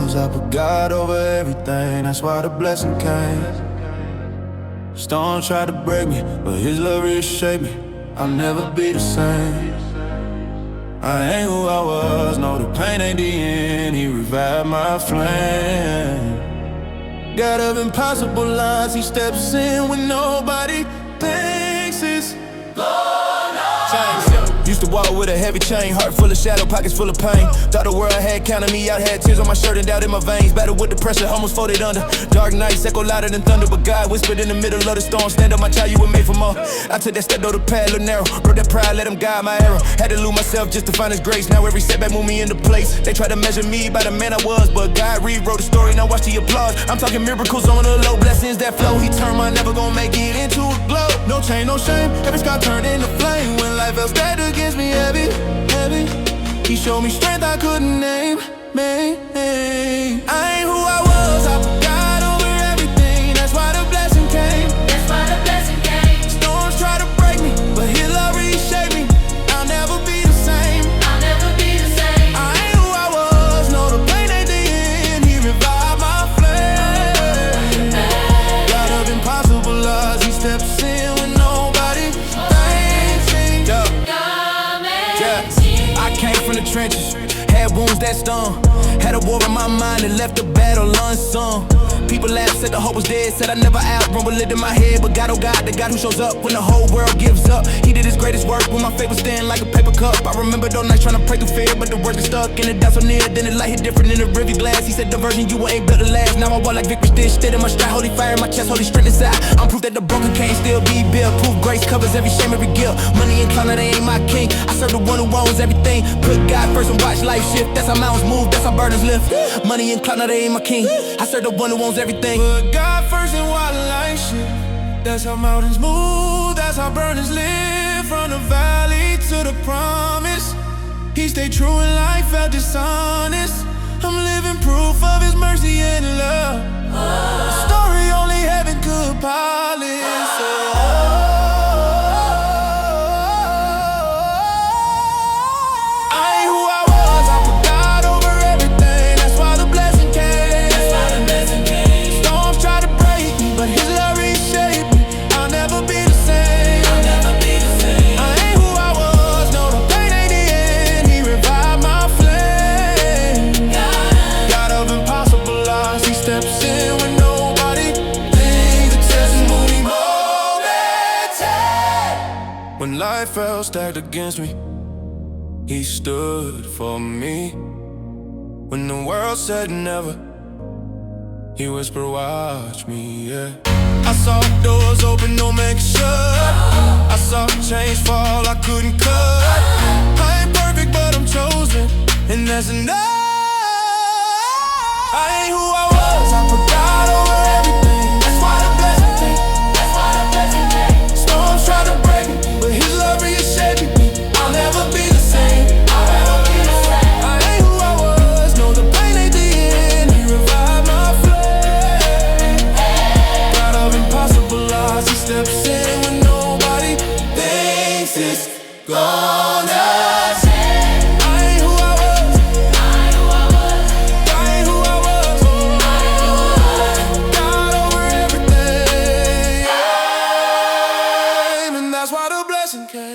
was, I put God over everything. That's why the blessing came. Storm tried to break me, but His love reshaped me. I'll never be the same. I ain't who I was, no, the pain ain't the end. He revived my flame. God of impossible odds, He steps in when nobody thinks it's gonna change. Used to walk with a heavy chain, heart full of shadow, pockets full of pain. Thought the world had counted me out, had tears on my shirt and doubt in my veins. Battle with depression, almost folded under. Dark nights echo louder than thunder, but God whispered in the middle of the storm, stand up, my child, you were made for more. I took that step, though the path looked narrow. Broke that pride, let Him guide my arrow. Had to lose myself just to find His grace. Now every setback moved me into place. They tried to measure me by the man I was, but God rewrote the story, now watch the applause. I'm talking miracles on the low, blessings that flow. He turned my never gonna make it into a glow. No chain, no shame, every scar turned into flame. When life felt stacked against me heavy, heavy, He showed me strength I couldn't name. I ain't who I was, I put God over everything. That's why the blessing came. That's why the blessing came. Storms try to break me, but His love reshaped me. I'll never be the same. I'll never be the same. I ain't who I was, no, the pain ain't the end. He revived my flame. God of impossible odds, He steps in when nobody thinks it. Yeah. I came from the trenches, had wounds that stung. Had a war in my mind and left the battle unsung. People laughed, said the hope was dead, said I never outrun lit in my head. But God, oh God, the God who shows up when the whole world gives up. He did His greatest work when my faith was thin like a paper cup. I remember those nights trying to pray through fear, but the word is stuck and the doubt so near. Then the light hit different in the review glass. He said the version you ain't built to last. Now I walk like victory stitch, steady in my stride, holy fire in my chest, holy strength inside. I'm proof that the broken can't still be built. Proof grace covers every shame, every guilt. Money and clout, they ain't my king. I serve the one who owns everything. Put God first and watch life shift. That's how mountains move, that's how burdens lift. Money and clout, they ain't my king. I serve the one who owns everything. Put God first and watch life shift. That's how mountains move, that's how burdens live. From the valley to the promise, He stayed true when life felt dishonest. I'm living proof of His mercy and love. A story only heaven could polish. When life fell stacked against me, He stood for me. When the world said never, He whispered, watch me, yeah. I saw doors open, no make it shut. I saw chains fall, I couldn't cut. I ain't perfect, but I'm chosen, and that's enough. I ain't who I was, I put God over everything. That's why the blessing came. That's why the blessing came. Storms try to break me, but His love reshaped me. I'll never be the same. I'll never be the same. I ain't who I was, no, the pain ain't the end. He revived my flame. God of impossible odds, He steps in when nobody thinks it's gonna change. I ain't who I was. I ain't who I was. I ain't who I was. I ain't who I was. God over everything. And that's why the blessing came.